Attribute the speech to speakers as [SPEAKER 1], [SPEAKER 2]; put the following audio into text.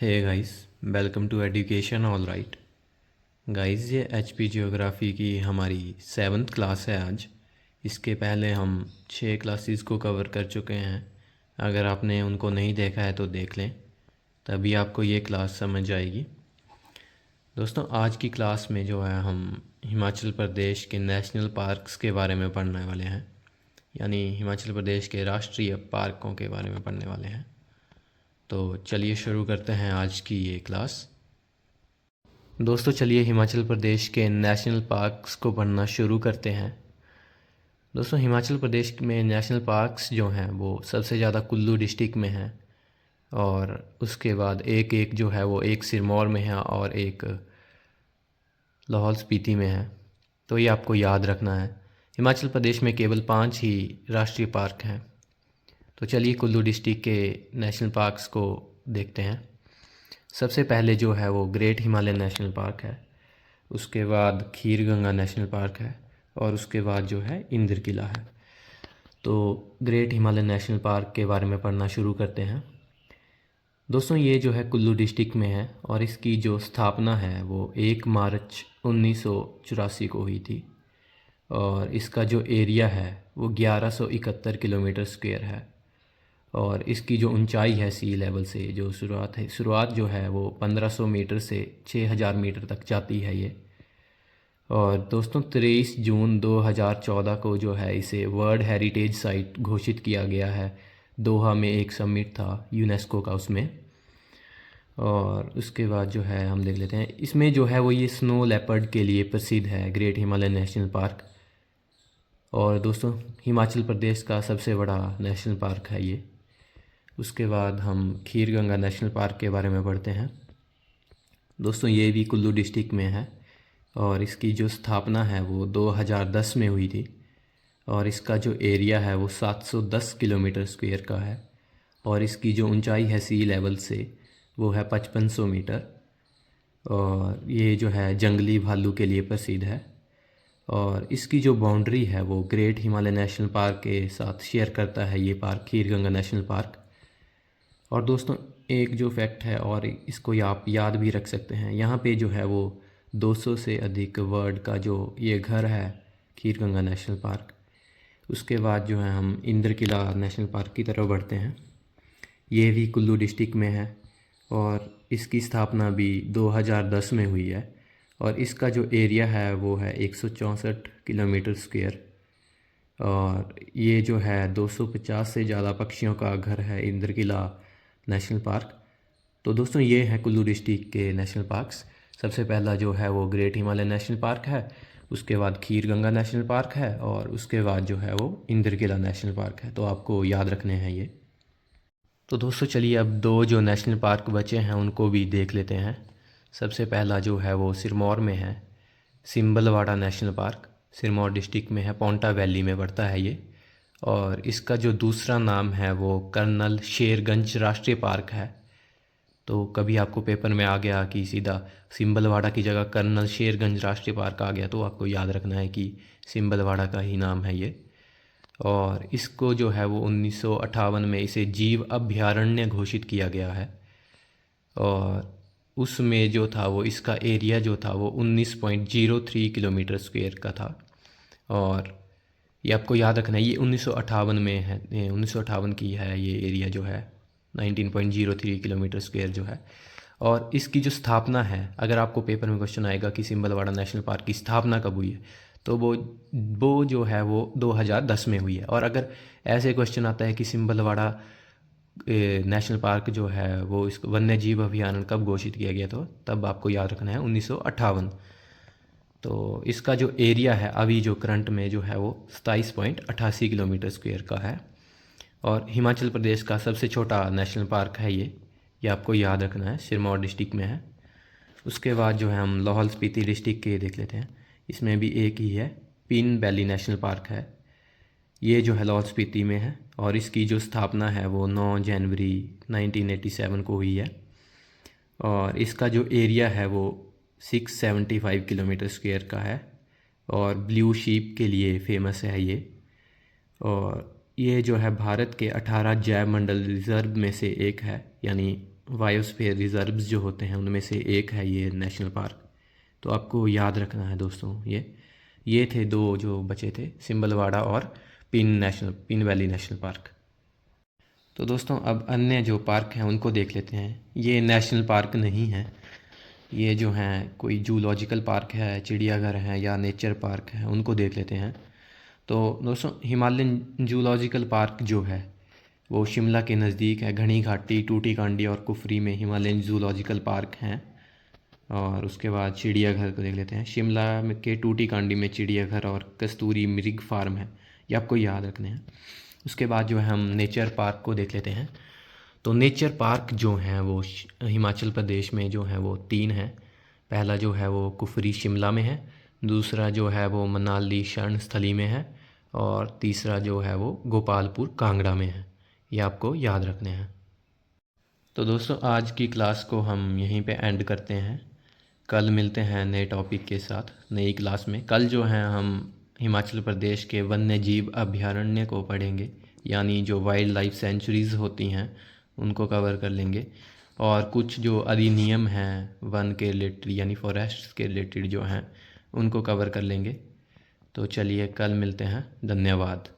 [SPEAKER 1] Hey guys, welcome to education all right. Guys, ये HP geography की हमारी 7th class है आज। इसके पहले हम 6 क्लासेस को कवर कर चुके हैं। अगर आपने उनको नहीं देखा है तो देख लें, तभी आपको ये क्लास समझ आएगी। दोस्तों, आज की क्लास में जो है हम हिमाचल प्रदेश के नेशनल पार्क्स के बारे में पढ़ने वाले हैं, यानी हिमाचल प्रदेश के राष्ट्रीय पार्कों के बारे में पढ़ने वाले हैं। तो चलिए शुरू करते हैं आज की ये क्लास। दोस्तों, चलिए हिमाचल प्रदेश के नेशनल पार्क्स को पढ़ना शुरू करते हैं। दोस्तों, हिमाचल प्रदेश में नेशनल पार्क्स जो हैं वो सबसे ज़्यादा कुल्लू डिस्ट्रिक्ट में हैं, और उसके बाद एक एक जो है वो एक सिरमौर में है और एक लाहौल स्पीति में है। तो ये आपको याद रखना है। हिमाचल प्रदेश में केवल 5 ही राष्ट्रीय पार्क हैं। तो चलिए कुल्लू डिस्ट्रिक्ट के नेशनल पार्क्स को देखते हैं। सबसे पहले जो है वो ग्रेट हिमालयन नेशनल पार्क है, उसके बाद खीर गंगा नेशनल पार्क है, और उसके बाद जो है इंद्र किला है। तो ग्रेट हिमालयन नेशनल पार्क के बारे में पढ़ना शुरू करते हैं। दोस्तों, ये जो है कुल्लू डिस्ट्रिक्ट में है, और इसकी जो स्थापना है वो 1 मार्च 1984 को हुई थी, और इसका जो एरिया है वो 1171 किलोमीटर स्क्वायर है। और इसकी जो ऊंचाई है सी लेवल से, जो शुरुआत जो है वो 1500 मीटर से 6000 मीटर तक जाती है ये। और दोस्तों, 23 जून 2014 को जो है इसे वर्ल्ड हेरिटेज साइट घोषित किया गया है। दोहा में एक समिट था यूनेस्को का उसमें। और उसके बाद जो है हम देख लेते हैं, इसमें जो है वो ये स्नो लेपर्ड के लिए प्रसिद्ध है, ग्रेट हिमालयन नेशनल पार्क। और दोस्तों, हिमाचल प्रदेश का सबसे बड़ा नेशनल पार्क है ये। उसके बाद हम खीर गंगा नेशनल पार्क के बारे में पढ़ते हैं। दोस्तों, ये भी कुल्लू डिस्ट्रिक्ट में है, और इसकी जो स्थापना है वो 2010 में हुई थी, और इसका जो एरिया है वो 710 किलोमीटर स्क्वायर का है। और इसकी जो ऊंचाई है सी लेवल से वो है 5500 मीटर। और ये जो है जंगली भालू के लिए प्रसिद्ध है। और इसकी जो बाउंड्री है वो ग्रेट हिमालय नेशनल पार्क के साथ शेयर करता है ये पार्क, खीर गंगा नेशनल पार्क। और दोस्तों, एक जो फैक्ट है, और इसको आप याद भी रख सकते हैं, यहाँ पे जो है वो 200 से अधिक वर्ड का जो ये घर है खीर गंगा नेशनल पार्क। उसके बाद जो है हम इंद्र किला नेशनल पार्क की तरफ बढ़ते हैं। ये भी कुल्लू डिस्ट्रिक्ट में है, और इसकी स्थापना भी 2010 में हुई है। और इसका जो एरिया है वो है 164 किलोमीटर स्क्वायर। और ये जो है 250 से ज़्यादा पक्षियों का घर है इंद्र किला नेशनल पार्क। तो दोस्तों, ये हैं कुल्लू डिस्ट्रिक्ट के नेशनल पार्क्स। सबसे पहला जो है वो ग्रेट हिमालय नेशनल पार्क है, उसके बाद खीर गंगा नेशनल पार्क है, और उसके बाद जो है वो इंद्र किला नेशनल पार्क है। तो आपको याद रखने हैं ये। तो दोस्तों, चलिए अब 2 जो नेशनल पार्क बचे हैं उनको भी देख लेते हैं। सबसे पहला जो है वो सिरमौर में है, Simbalbara national park. Sirmaur district में है, पोंटा वैली में पड़ता है ये। और इसका जो दूसरा नाम है वो कर्नल शेरगंज राष्ट्रीय पार्क है। तो कभी आपको पेपर में आ गया कि सीधा सिंबलवाड़ा की जगह कर्नल शेरगंज राष्ट्रीय पार्क आ गया, तो आपको याद रखना है कि सिंबलवाड़ा का ही नाम है ये। और इसको जो है वो 1958 में इसे जीव अभयारण्य घोषित किया गया है। और उसमें जो था वो इसका एरिया जो था वो 19.03 किलोमीटर स्क्वायर का था। और ये आपको याद रखना है, ये 1958 में है, 1958 की है ये एरिया जो है 19.03 किलोमीटर स्क्वायर जो है। और इसकी जो स्थापना है, अगर आपको पेपर में क्वेश्चन आएगा कि सिंबलवाड़ा नेशनल पार्क की स्थापना कब हुई है, तो वो जो है वो 2010 में हुई है। और अगर ऐसे क्वेश्चन आता है कि सिंबलवाड़ा नेशनल पार्क जो है वो इस वन्य जीव अभयारण्य कब घोषित किया गया, तो तब आपको याद रखना है 1958। तो इसका जो एरिया है अभी जो करंट में जो है वो 27.88 किलोमीटर स्क्वायर का है। और हिमाचल प्रदेश का सबसे छोटा नेशनल पार्क है ये आपको याद रखना है, सिरमौर डिस्ट्रिक्ट में है। उसके बाद जो है हम लाहौल स्पीति डिस्ट्रिक्ट के देख लेते हैं। इसमें भी एक ही है, पिन वैली नेशनल पार्क है। ये जो है लाहौल स्पीति में है, और इसकी जो स्थापना है वो 9 जनवरी 1987 को हुई है। और इसका जो एरिया है वो 675 किलोमीटर स्क्वायर का है, और ब्लू शीप के लिए फेमस है ये। और ये जो है भारत के 18 जैव मंडल रिजर्व में से एक है, यानी बायोस्फीयर रिजर्व्स जो होते हैं उनमें से एक है ये नेशनल पार्क। तो आपको याद रखना है दोस्तों, ये थे दो जो बचे थे, सिंबलवाड़ा और पिन वैली नेशनल पार्क। तो दोस्तों अब अन्य जो पार्क हैं उनको देख लेते हैं। ये नेशनल पार्क नहीं है, ये जो हैं कोई जूलॉजिकल पार्क है, चिड़ियाघर है या नेचर पार्क है, उनको देख लेते हैं। तो दोस्तों हिमालयन जूलॉजिकल पार्क जो है वो शिमला के नज़दीक है। घनी घाटी, टूटी कांडी और कुफरी में हिमालयन जूलॉजिकल पार्क हैं। और उसके बाद चिड़ियाघर को देख लेते हैं। शिमला के टूटी कांडी में चिड़ियाघर और कस्तूरी मृग फार्म है, ये आपको याद रखने हैं। उसके बाद जो है हम नेचर पार्क को देख लेते हैं। तो नेचर पार्क जो हैं वो हिमाचल प्रदेश में जो है वो 3 हैं। पहला जो है वो कुफरी शिमला में है, दूसरा जो है वो मनाली शरण स्थली में है, और तीसरा जो है वो गोपालपुर कांगड़ा में है। ये आपको याद रखने हैं। तो दोस्तों आज की क्लास को हम यहीं पे एंड करते हैं। कल मिलते हैं नए टॉपिक के साथ नई क्लास में। कल जो है हम हिमाचल प्रदेश के वन्य जीव अभयारण्य को पढ़ेंगे, यानी जो वाइल्ड लाइफ सेंचुरीज़ होती हैं उनको कवर कर लेंगे, और कुछ जो अधिनियम हैं वन के रिलेटेड यानी फॉरेस्ट के रिलेटेड जो हैं उनको कवर कर लेंगे। तो चलिए कल मिलते हैं, धन्यवाद।